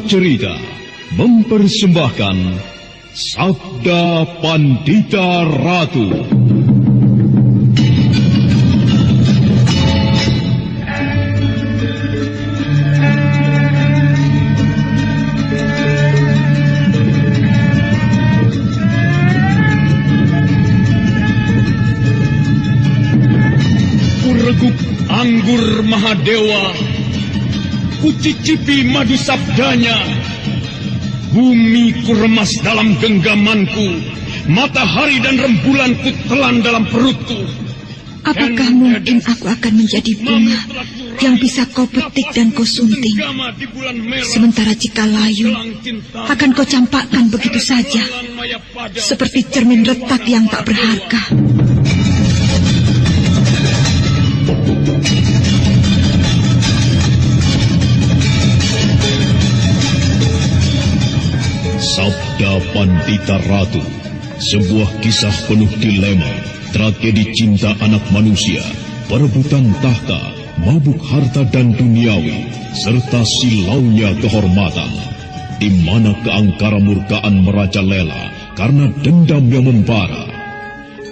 Cerita mempersembahkan Sabda Pandita Ratu. Kureguk anggur Mahadewa, kucicipi madu sabdanya. Bumi kuremas dalam genggamanku, matahari dan rembulan kutelan dalam perutku. Apakah mungkin aku akan menjadi bunga yang bisa kau petik dan kau sunting? Sementara jika layu, akan kau campakkan begitu saja, seperti cermin retak yang tak berharga. Sabda Pandita Ratu, sebuah kisah penuh dilema, tragedi cinta anak manusia, perebutan tahta, mabuk harta dan duniawi, serta silaunya kehormatan, di mana keangkara murkaan merajalela karena dendam yang membara.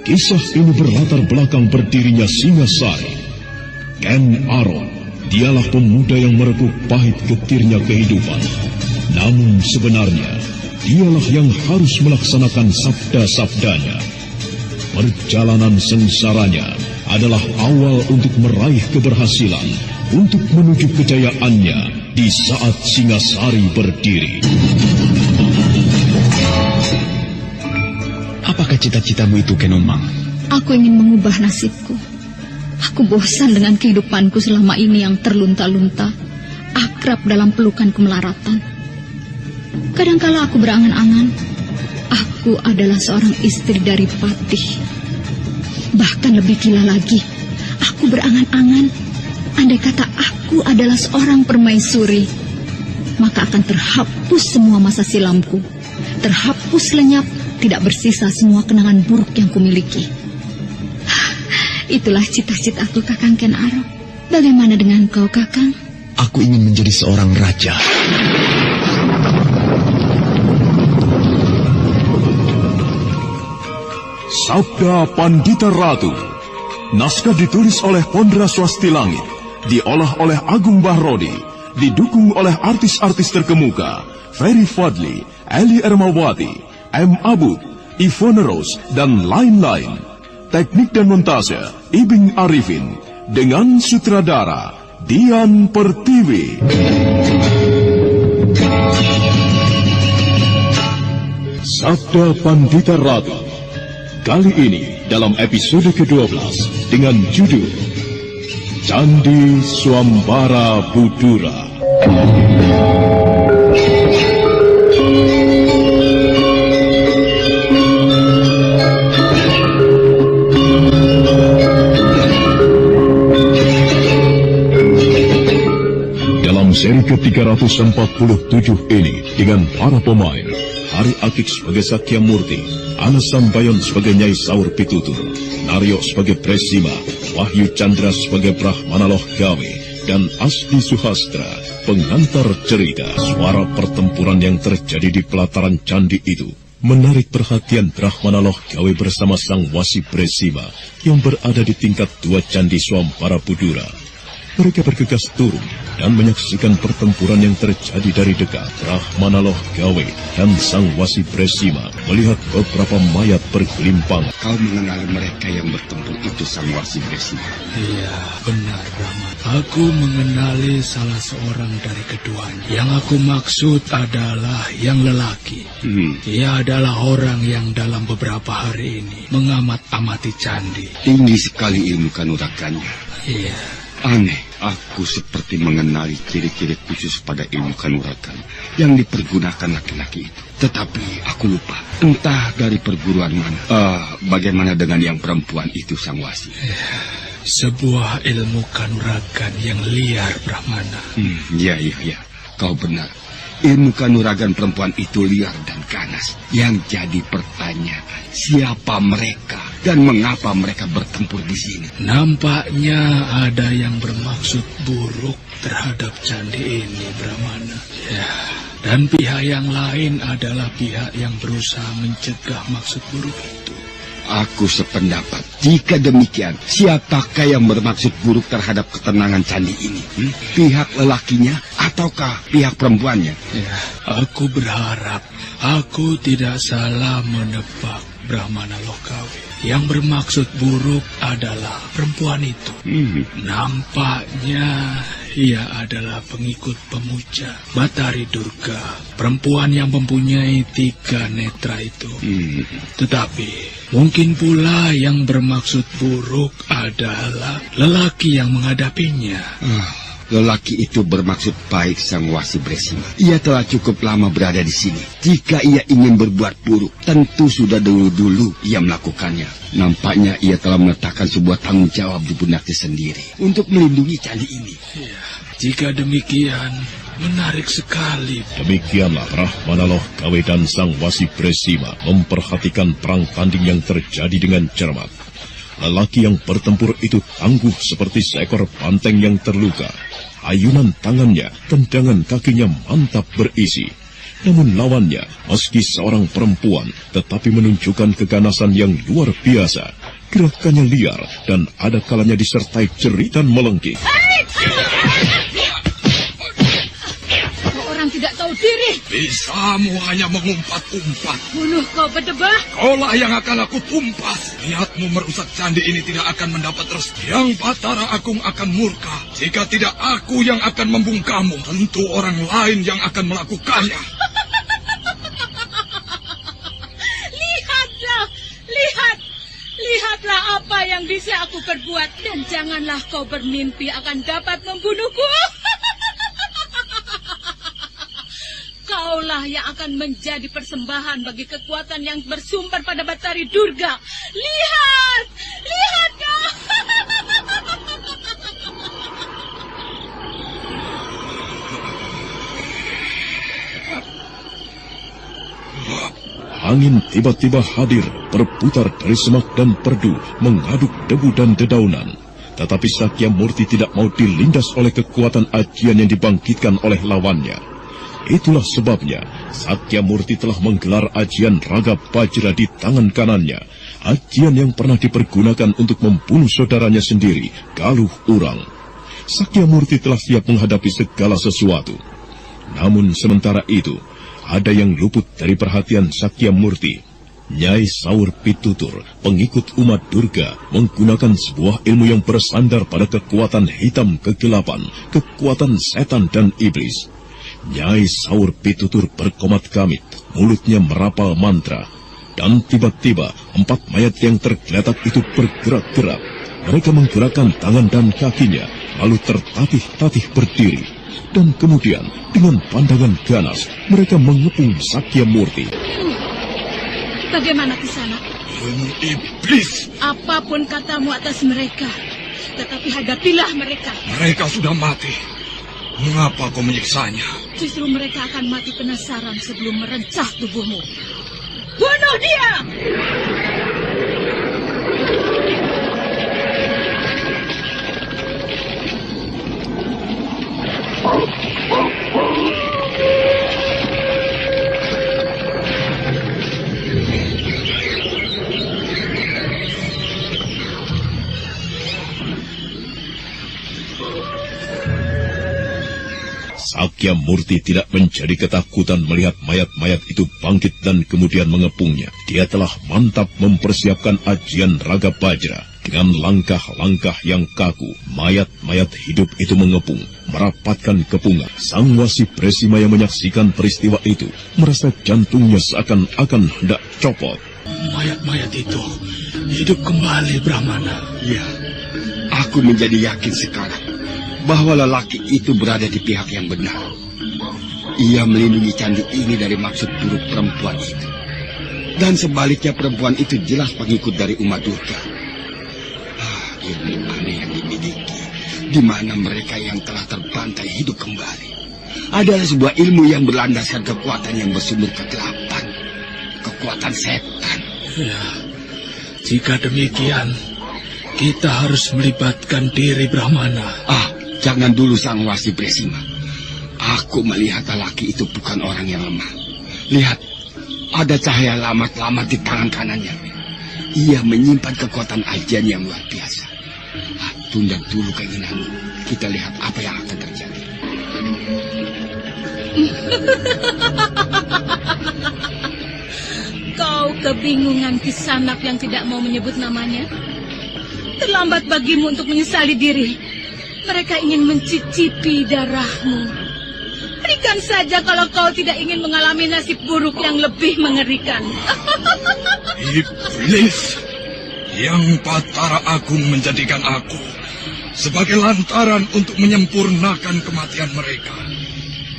Kisah ini berlatar belakang berdirinya Singasari. Ken Arok, dialah pemuda yang merekuk pahit getirnya kehidupan. Namun sebenarnya, dialah yang harus melaksanakan sabda-sabdanya. Perjalanan sengsaranya adalah awal untuk meraih keberhasilan, untuk menuju kejayaannya di saat Singasari berdiri. Apakah cita-citamu itu, Kenomang? Aku ingin mengubah nasibku. Aku bosan dengan kehidupanku selama ini yang terlunta-lunta, akrab dalam pelukan kemelaratan. Kadangkala aku berangan-angan, aku adalah seorang istri dari Patih. Bahkan lebih gila lagi, aku berangan-angan, andai kata aku adalah seorang permaisuri, maka akan terhapus semua masa silamku. Terhapus lenyap, tidak bersisa semua kenangan buruk yang kumiliki. Itulah cita-citaku, Kakang Ken Arok. Bagaimana dengan kau, Kakang? Aku ingin menjadi seorang raja. Sabda Pandita Ratu. Naskah ditulis oleh Pondra Swasti Langit, diolah oleh Agung Bahrodi, didukung oleh artis-artis terkemuka Ferry Fadli, Eli Ermawati, M. Abud, Ivone Rose, dan lain-lain. Teknik dan montase Ibing Arifin, dengan sutradara Dian Pertiwi. Sabda Pandita Ratu. Kali ini dalam episode ke-12 dengan judul Candi Swambara Budura. Dalam seri ke-347 ini dengan para pemain Hari Akik sebagai Sakya Murti, Ana Sambayon sebagai Nyai Saur Pitutur, Naryo sebagai Presima, Wahyu Chandra sebagai Brahmana Loh Gawe, dan Asdi Suhastra, pengantar cerita. Suara pertempuran yang terjadi di pelataran candi itu menarik perhatian Brahmana Loh Gawe bersama Sang Wasi Presima yang berada di tingkat 2 Candi Swambara Budura. Mereka bergegas turun dan menyaksikan pertempuran yang terjadi dari dekat. Brahmana Loh Gawe dan Sang Wasi Presima melihat beberapa mayat bergelimpang. Kau mengenali mereka yang bertempur itu, Sang Wasi Presima? Iya, benar, Brahma. Aku mengenali salah seorang dari keduanya. Yang aku maksud adalah yang lelaki. Ia adalah orang yang dalam beberapa hari ini mengamat-amati candi. Tinggi sekali ilmu kanuragannya. Iya. Aneh, aku seperti mengenali ciri-ciri khusus pada ilmu kanuragan yang dipergunakan laki-laki itu. Tetapi aku lupa, entah dari perguruan mana. Bagaimana dengan yang perempuan itu, Sang Wasi? Sebuah ilmu kanuragan yang liar, Brahmana. Ya, kau benar. Ilmu kanuragan perempuan itu liar dan ganas. Yang jadi pertanyaan, siapa mereka dan mengapa mereka bertempur di sini? Nampaknya ada yang bermaksud buruk terhadap candi ini, Brahmana. Ya, Dan pihak yang lain adalah pihak yang berusaha mencegah maksud buruk itu. Aku sependapat. Jika demikian, siapakah yang bermaksud buruk terhadap ketenangan candi ini? Pihak lelakinya ataukah pihak perempuannya? Ya, aku berharap aku tidak salah menebak Brahmana Lokawi. Yang bermaksud buruk adalah perempuan itu. Nampaknya ia adalah pengikut pemuja Batari Durga, perempuan yang mempunyai 3 netra itu. Tetapi mungkin pula yang bermaksud buruk adalah lelaki yang menghadapinya. Lelaki itu bermaksud baik, Sang Wasi Bresima. Ia telah cukup lama berada di sini. Jika ia ingin berbuat buruk, tentu sudah dulu-dulu ia melakukannya. Nampaknya ia telah meletakkan sebuah tanggung jawab di pundaknya sendiri untuk melindungi candi ini. Ya, jika demikian, menarik sekali. Demikianlah Brahmana Lokawi dan Sang Wasi Bresima memperhatikan perang tanding yang terjadi dengan cermat. Lelaki yang bertempur itu tangguh seperti seekor banteng yang terluka. Ayunan tangannya, tendangan kakinya mantap berisi. Namun lawannya, meski seorang perempuan, tetapi menunjukkan keganasan yang luar biasa. Gerakannya liar dan ada kalanya disertai jeritan melengking. Orang tidak tahu diri. Bisamu hanya mengumpat-umpat. Bunuh kau berdebah. Kaulah yang akan aku tumpas. Niatmu merusak candi ini tidak akan mendapat restu. Yang Batara Agung akan murka. Jika tidak aku yang akan membungkamu, tentu orang lain yang akan melakukannya. Lihatlah apa yang bisa aku perbuat. Dan janganlah kau bermimpi akan dapat membunuhku. Kaulah yang akan menjadi persembahan bagi kekuatan yang bersumber pada Batari Durga. Lihat kau. Angin tiba-tiba hadir, berputar dari semak dan perdu, mengaduk debu dan dedaunan. Tetapi Sakyamurti tidak mau dilindas oleh kekuatan ajian yang dibangkitkan oleh lawannya. Itulah sebabnya Sakyamurti telah menggelar ajian Raga Bajra di tangan kanannya. Ajian yang pernah dipergunakan untuk membunuh saudaranya sendiri, Galuh Urang. Sakyamurti telah siap menghadapi segala sesuatu. Namun sementara itu, ada yang luput dari perhatian Sakyamurti. Nyai Saur Pitutur, pengikut umat Durga, menggunakan sebuah ilmu yang bersandar pada kekuatan hitam kegelapan, kekuatan setan dan iblis. Nyai Saur Pitutur berkomat kamit, mulutnya merapal mantra. Dan tiba-tiba 4 mayat yang tergeletak itu bergerak-gerak. Mereka menggerakkan tangan dan kakinya, lalu tertatih-tatih berdiri. Dan kemudian dengan pandangan ganas mereka mengepung Sakyamurti. Bagaimana Kisana? Ilmu iblis. Apapun katamu atas mereka, tetapi hadapilah mereka. Mereka sudah mati. Mengapa kau menyiksanya? Justru mereka akan mati penasaran sebelum merencah tubuhmu. Bunuh dia! Sakyamurti tidak menjadi ketakutan melihat mayat-mayat itu bangkit dan kemudian mengepungnya. Dia telah mantap mempersiapkan ajian Raga Bajra. Dengan langkah-langkah yang kaku, mayat-mayat hidup itu mengepung, merapatkan kepungan. Sang Wasi Bresima yang menyaksikan peristiwa itu merasa jantungnya seakan-akan hendak copot. Mayat-mayat itu hidup kembali, Brahmana. Ya, aku menjadi yakin sekarang bahwa lelaki itu berada di pihak yang benar. Ia melindungi candi ini dari maksud buruk perempuan itu. Dan sebaliknya perempuan itu jelas pengikut dari umat Durga. Ilmu aneh yang dimiliki, di mana mereka yang telah terbantai hidup kembali, adalah sebuah ilmu yang berlandaskan kekuatan yang bersumber kegelapan, kekuatan setan. Ya, jika demikian, kita harus melibatkan diri, Brahmana. Jangan dulu Sang Wasi Bresima. Aku melihat lelaki itu bukan orang yang lemah. Lihat, ada cahaya lamat-lamat di tangan kanannya. Ia menyimpan kekuatan ajian yang luar biasa. Tunda dulu keinginanmu. Kita lihat apa yang akan terjadi. Kau kebingungan Kisanak yang tidak mau menyebut namanya? Terlambat bagimu untuk menyesali diri. Mereka ingin mencicipi darahmu. Berikan saja kalau kau tidak ingin mengalami nasib buruk yang lebih mengerikan. Iblis yang Batara Agung menjadikan aku sebagai lantaran untuk menyempurnakan kematian mereka.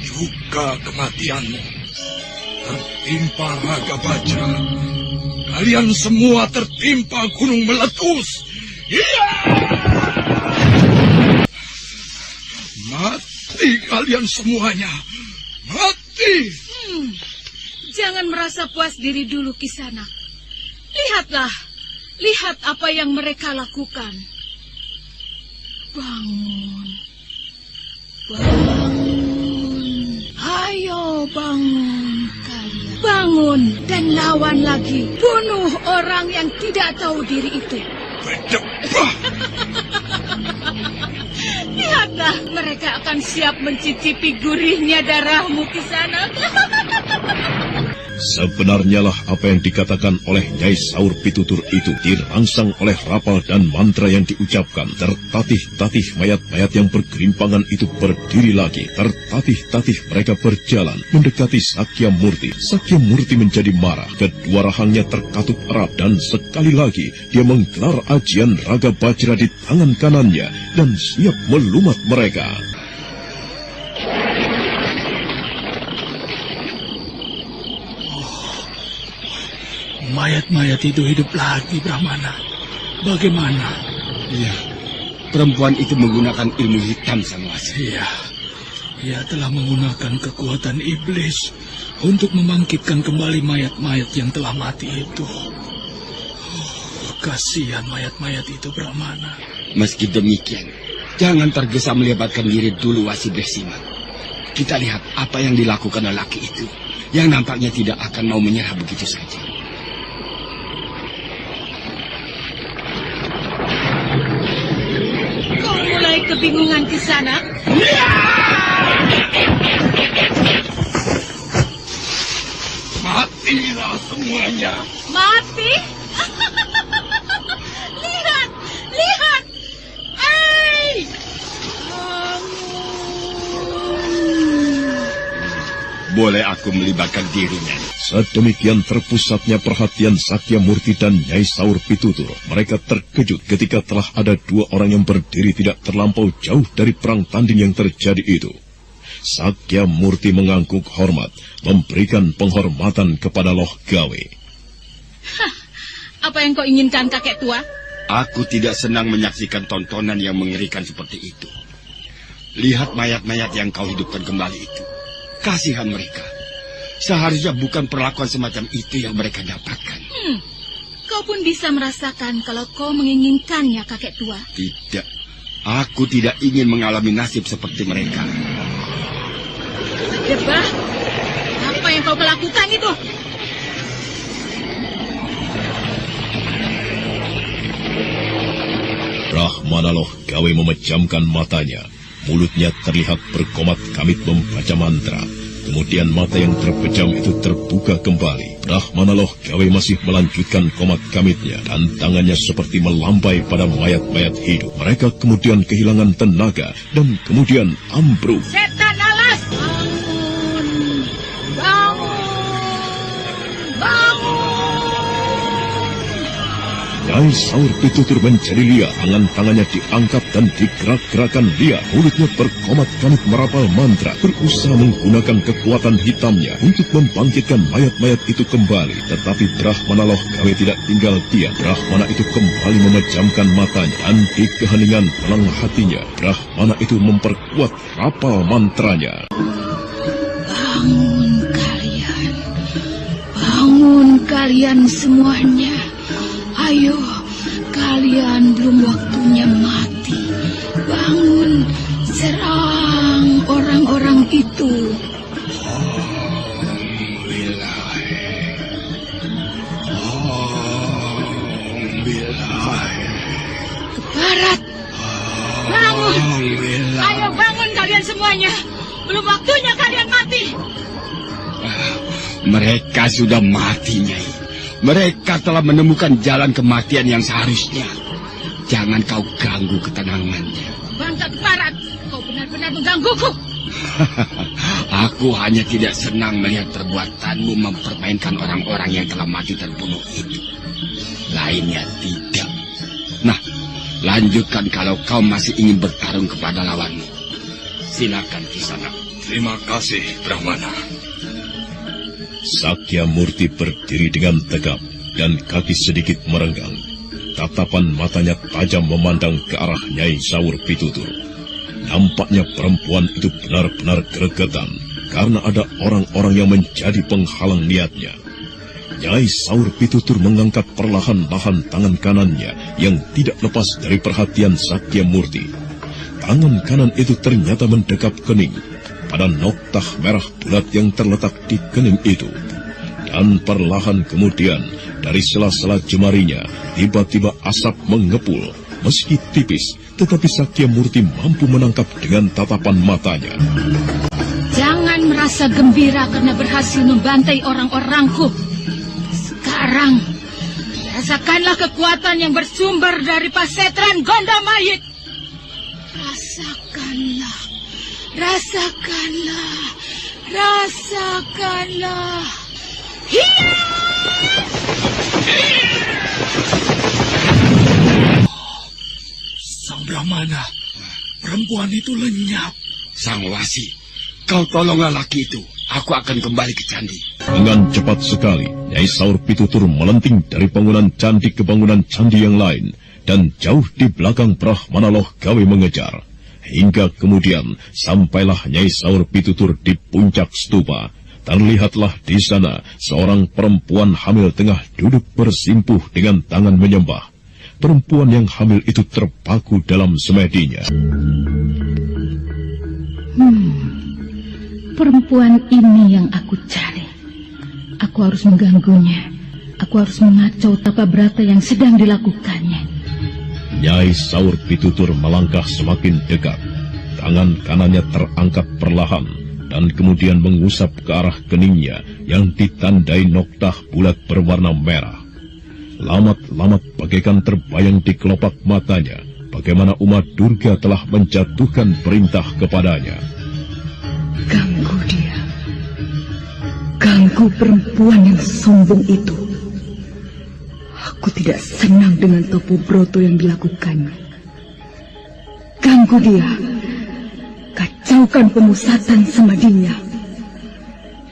Juga kematianmu tertimpa Raga Bajra. Kalian semua tertimpa gunung meletus. Iya! Mati kalian semuanya. Mati. Jangan merasa puas diri dulu, Kisanak. Lihatlah. Lihat apa yang mereka lakukan. Bangun. Bangun. Ayo bangun kalian. Bangun dan lawan lagi. Bunuh orang yang tidak tahu diri itu. Berdebah. Lihatlah, mereka akan siap mencicipi gurihnya darahmu, Kisanak. Sebenarnya lah apa yang dikatakan oleh Nyai Saur Pitutur itu dirangsang oleh rapal dan mantra yang diucapkan. Tertatih-tatih mayat-mayat yang bergelimpangan itu berdiri lagi. Tertatih-tatih mereka berjalan mendekati Sakya Murti. Sakya Murti menjadi marah. Kedua rahangnya terkatup erat dan sekali lagi dia menggelar ajian Raga Bajra di tangan kanannya dan siap melumat mereka. Mayat-mayat itu hidup lagi, Brahmana. Bagaimana? Iya, perempuan itu menggunakan ilmu hitam, Sang Wasi. Iya, ia telah menggunakan kekuatan iblis untuk membangkitkan kembali mayat-mayat yang telah mati itu. Kasihan mayat-mayat itu, Brahmana. Meski demikian, jangan tergesa melibatkan diri dulu, Wasi Bresima. Kita lihat apa yang dilakukan lelaki itu, yang nampaknya tidak akan mau menyerah begitu saja. Mulai kebingungan Kisanak. Matilah semuanya. Mati? Lihat, lihat. Boleh aku melibatkan dirinya? Sedemikian terpusatnya perhatian Sakya Murti dan Nyai Saur Pitutur. Mereka terkejut ketika telah ada dua orang yang berdiri tidak terlampau jauh dari perang tanding yang terjadi itu. Sakya Murti mengangguk hormat, memberikan penghormatan kepada Loh Gawe. Apa yang kau inginkan, kakek tua? Aku tidak senang menyaksikan tontonan yang mengerikan seperti itu. Lihat mayat-mayat yang kau hidupkan kembali itu. Kasihan mereka. Seharusnya bukan perlakuan semacam itu yang mereka dapatkan. Kau pun bisa merasakan kalau kau menginginkannya, kakek tua. Tidak. Aku tidak ingin mengalami nasib seperti mereka. Debah, apa yang kau lakukan itu? Brahmana Loh Gawe memejamkan matanya. Mulutnya terlihat berkomat-kamit membaca mantra. Kemudian mata yang terpejam itu terbuka kembali. Brahmana Loh Gawe masih melanjutkan komat-kamitnya dan tangannya seperti melambai pada mayat-mayat hidup. Mereka kemudian kehilangan tenaga dan kemudian ambruk. Setan alas! Bangun! Bangun! Bangun! Nyai Saur Pitutur menjadi liar. Tangan-tangannya diangkat dan digerak-gerakan liar. Mulutnya berkomat-kamit merapal mantra, berusaha menggunakan kekuatan hitamnya untuk membangkitkan mayat-mayat itu kembali. Tetapi Brahmana Loh Gawe tidak tinggal diam. Brahmana itu kembali memejamkan matanya dan di keheningan dalam hatinya, Brahmana itu memperkuat rapal mantranya. Bangun kalian. Bangun kalian semuanya. Ayo, kalian belum waktunya mati. Bangun, serang orang-orang itu. Barat, bangun! Ayo bangun kalian semuanya. Belum waktunya kalian mati. Mereka sudah mati, Nyai. Mereka telah menemukan jalan kematian yang seharusnya. Jangan kau ganggu ketenangannya. Bangka Barat, kau benar-benar menggangguku. Aku hanya tidak senang melihat perbuatanmu mempermainkan orang-orang yang telah mati terbunuh itu. Lainnya tidak. Nah, lanjutkan kalau kau masih ingin bertarung kepada lawanmu. Silakan Kisana. Terima kasih, Brahmana. Sakya Murti berdiri dengan tegap dan kaki sedikit merenggang. Tatapan matanya tajam memandang ke arah Nyai Saur Pitutur. Nampaknya perempuan itu benar-benar gregetan karena ada orang-orang yang menjadi penghalang niatnya. Nyai Saur Pitutur mengangkat perlahan-lahan tangan kanannya yang tidak lepas dari perhatian Sakya Murti. Tangan kanan itu ternyata mendekap kening pada noktah merah bulat yang terletak di kening itu. Dan perlahan kemudian dari sela-sela jemarinya tiba-tiba asap mengepul. Meski tipis, tetapi Sakya Murti mampu menangkap dengan tatapan matanya. Jangan merasa gembira karena berhasil membantai orang-orangku. Sekarang, rasakanlah kekuatan yang bersumber dari pasetran Gondamayit. Rasakanlah, rasakanlah, rasakanlah. Hiya! Sang Brahmana, perempuan itu lenyap. Sang Wasi, kau tolonglah laki itu. Aku akan kembali ke candi. Dengan cepat sekali, Nyai Saur Pitutur melenting dari bangunan candi ke bangunan candi yang lain, dan jauh di belakang Brahmana Loh Gawe mengejar. Hingga kemudian sampailah Nyai Saur Pitutur di puncak stupa. Terlihatlah di sana seorang perempuan hamil tengah duduk bersimpuh dengan tangan menyembah. Perempuan yang hamil itu terpaku dalam semedinya. Perempuan ini yang aku cari. Aku harus mengganggunya. Aku harus mengacau tapa brata yang sedang dilakukannya. Nyai Saur Pitutur melangkah semakin dekat. Tangan kanannya terangkat perlahan dan kemudian mengusap ke arah keningnya yang ditandai noktah bulat berwarna merah. Lamat-lamat bagaikan terbayang di kelopak matanya bagaimana Uma Durga telah menjatuhkan perintah kepadanya. Ganggu dia. Ganggu perempuan yang sombong itu. Aku tidak senang dengan Topo Broto yang dilakukannya. Ganggu dia. Kacaukan pemusatan semedinya.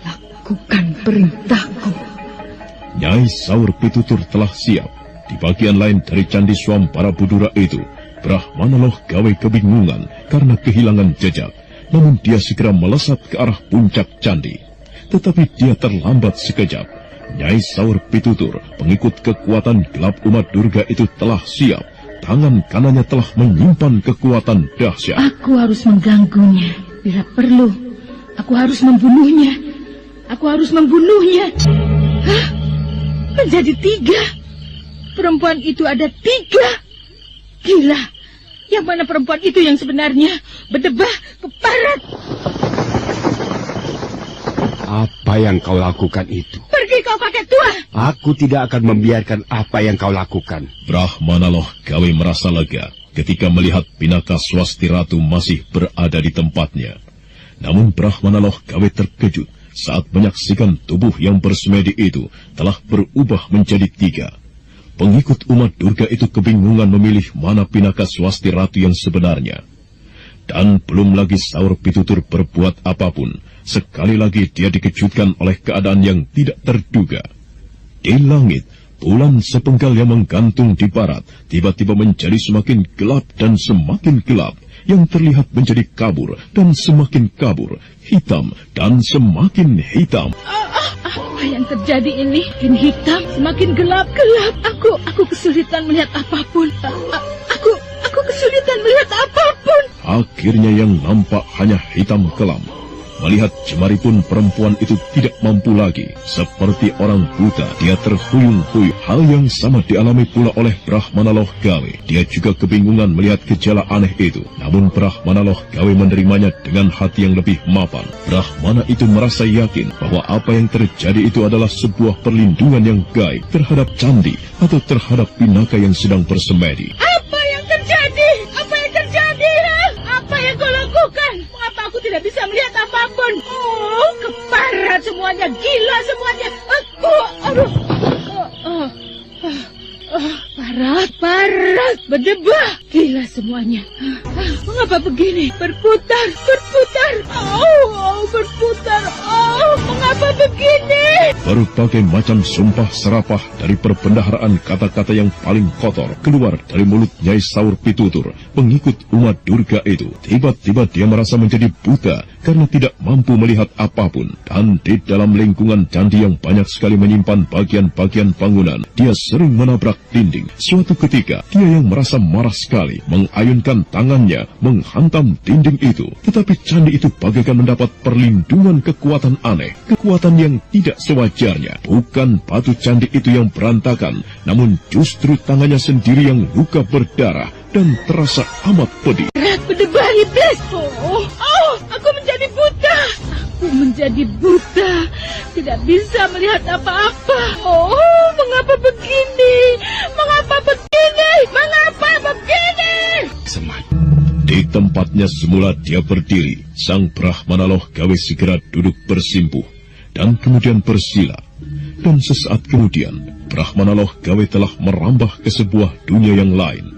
Lakukan perintahku. Nyai Saur Pitutur telah siap. Di bagian lain dari Candi Swampara Budura itu, Brahmana Loh Gawe kebingungan karena kehilangan jejak. Namun dia segera melesat ke arah puncak candi. Tetapi dia terlambat sekejap. Nyai Saur Pitutur, pengikut kekuatan gelap Uma Durga itu telah siap. Tangan kanannya telah menyimpan kekuatan dahsyat. Aku harus mengganggunya. Bila perlu, aku harus membunuhnya. Aku harus membunuhnya. Hah? Menjadi 3. Perempuan itu ada 3. Gila. Yang mana perempuan itu yang sebenarnya? Berdebah ke barat. Apa yang kau lakukan itu? Pergi kau kakek tua. Aku tidak akan membiarkan apa yang kau lakukan. Brahmana Loh Gawe merasa lega ketika melihat Pinaka Swasti Ratu masih berada di tempatnya. Namun Brahmana Loh Gawe terkejut saat menyaksikan tubuh yang bersemedi itu telah berubah menjadi 3. Pengikut Uma Durga itu kebingungan memilih mana Pinaka Swasti Ratu yang sebenarnya. Dan belum lagi Saur Pitutur berbuat apapun, sekali lagi dia dikejutkan oleh keadaan yang tidak terduga. Di langit, bulan sepenggal yang menggantung di barat tiba-tiba menjadi semakin gelap dan semakin gelap, yang terlihat menjadi kabur dan semakin kabur, hitam dan semakin hitam. Apa yang terjadi ini? Makin hitam, semakin gelap-gelap. Aku kesulitan melihat apapun. Aku kesulitan melihat apapun. Akhirnya yang nampak hanya hitam kelam. Melihat jemari pun perempuan itu tidak mampu lagi. Seperti orang buta, dia terhuyung-huyung. Hal yang sama dialami pula oleh Brahmana Loh Gawe. Dia juga kebingungan melihat gejala aneh itu. Namun Brahmana Loh Gawe menerimanya dengan hati yang lebih mapan. Brahmana itu merasa yakin bahwa apa yang terjadi itu adalah sebuah perlindungan yang gaib terhadap candi atau terhadap pinaka yang sedang bersemedi. Apa yang terjadi? Apa yang terjadi? Apa yang kau lakukan? Mengapa aku tidak bisa melihat apapun? Oh, keparat semuanya, gila semuanya. Parat, berdebah, gila semuanya. Mengapa begini? Berputar. Berputar. Mengapa begini? Berbagai macam sumpah serapah dari perbendaharaan kata-kata yang paling kotor keluar dari mulut Nyai Saur Pitutur, pengikut umat Durga itu. Tiba-tiba dia merasa menjadi buta karena tidak mampu melihat apapun. Dan di dalam lingkungan candi yang banyak sekali menyimpan bagian-bagian bangunan, dia sering menabrak dinding. Suatu ketika, dia yang merasa marah sekali, mengayunkan tangannya, menghantam dinding itu. Tetapi candi itu bagaikan mendapat perlindungan kekuatan aneh, kekuatan yang tidak sewajarnya. Bukan batu candi itu yang berantakan, namun justru tangannya sendiri yang luka berdarah dan terasa amat pedih. Berdebah iblis. Aku menjadi buta. Tidak bisa melihat apa-apa. Mengapa begini? Semai. Di tempatnya semula dia berdiri, sang Brahmana Loh Gawe segera duduk bersimpuh dan kemudian bersila. Dan sesaat kemudian, Brahmana Loh Gawe telah merambah ke sebuah dunia yang lain.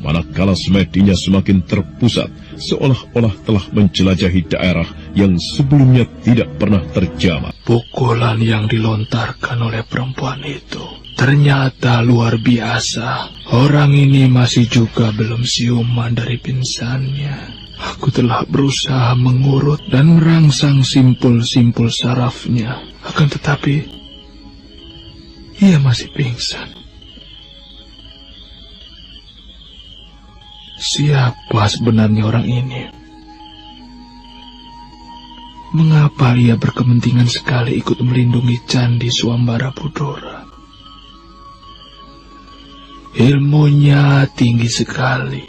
Manakala semedinya semakin terpusat, seolah-olah telah menjelajahi daerah yang sebelumnya tidak pernah terjamah. Pukulan yang dilontarkan oleh perempuan itu ternyata luar biasa. Orang ini masih juga belum siuman dari pingsannya. Aku telah berusaha mengurut dan merangsang simpul-simpul sarafnya. Akan tetapi, ia masih pingsan. Siapa sebenarnya orang ini? Mengapa ia berkepentingan sekali ikut melindungi Candi Swambara Budora? Ilmunya tinggi sekali.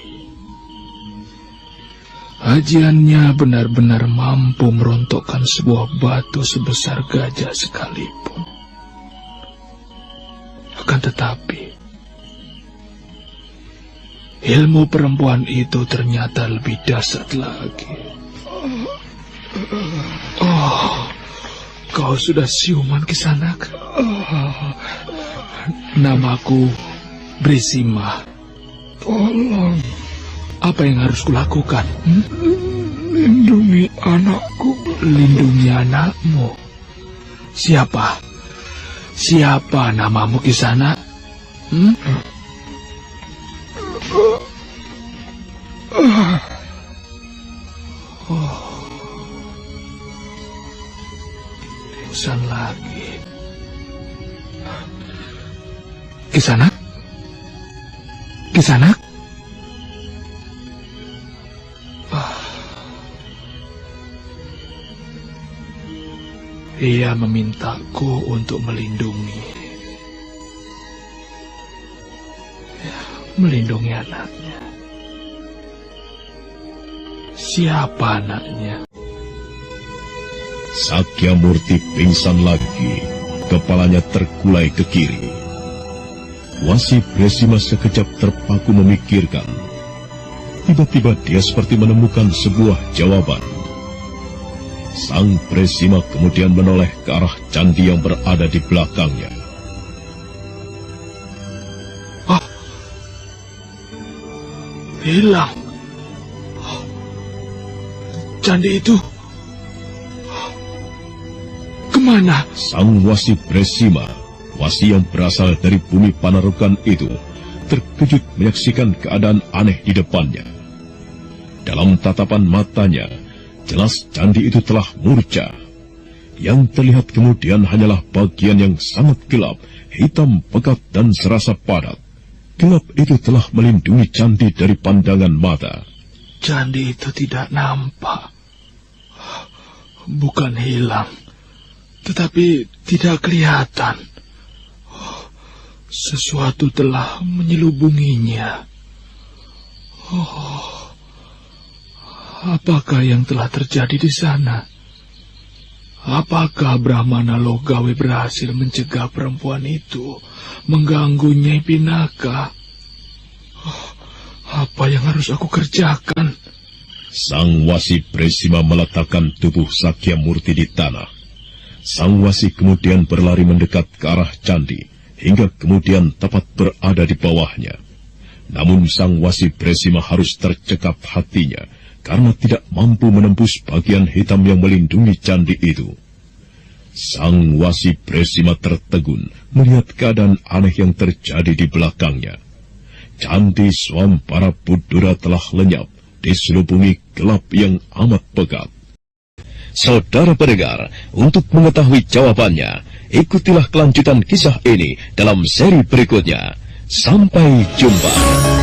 Ajiannya benar-benar mampu merontokkan sebuah batu sebesar gajah sekalipun. Akan tetapi, ilmu perempuan itu ternyata lebih dahsyat lagi. Kau sudah siuman Kisanak? Namaku Brisima. Tolong. Apa yang harus kulakukan? Lindungi anakku. Lindungi anakmu. Siapa namamu Kisanak? Pingsan lagi. Kisanak? Ia memintaku untuk melindungi anaknya. Siapa anaknya? Sakyamurti pingsan lagi, kepalanya terkulai ke kiri. Wasi Bresima sekejap terpaku memikirkan. Tiba-tiba dia seperti menemukan sebuah jawaban. Sang Bresima kemudian menoleh ke arah candi yang berada di belakangnya. Hilang. Candi itu kemana? Sang Wasi Bresima, wasi yang berasal dari bumi Panarukan itu, terkejut menyaksikan keadaan aneh di depannya. Dalam tatapan matanya, jelas candi itu telah murca. Yang terlihat kemudian hanyalah bagian yang sangat gelap, hitam pekat dan serasa padat. Gelap itu telah melindungi candi dari pandangan mata. Candi itu tidak nampak. bukan hilang, tetapi tidak kelihatan. Sesuatu telah menyelubunginya. Apakah yang telah terjadi di sana? Apakah Brahmana Logawe berhasil mencegah perempuan itu mengganggu Nyai Pinaka? Apa yang harus aku kerjakan? Sang Wasi Presima meletakkan tubuh Sakyamurti di tanah. Sang Wasi kemudian berlari mendekat ke arah candi, hingga kemudian tepat berada di bawahnya. Namun Sang Wasi Presima harus tercekap hatinya, karena tidak mampu menembus bagian hitam yang melindungi candi itu. Sang Wasi Presima tertegun melihat keadaan aneh yang terjadi di belakangnya. Candi Swampara Budura telah lenyap, diselubungi gelap yang amat pekat. Saudara pendengar, untuk mengetahui jawabannya, ikutilah kelanjutan kisah ini dalam seri berikutnya. Sampai jumpa.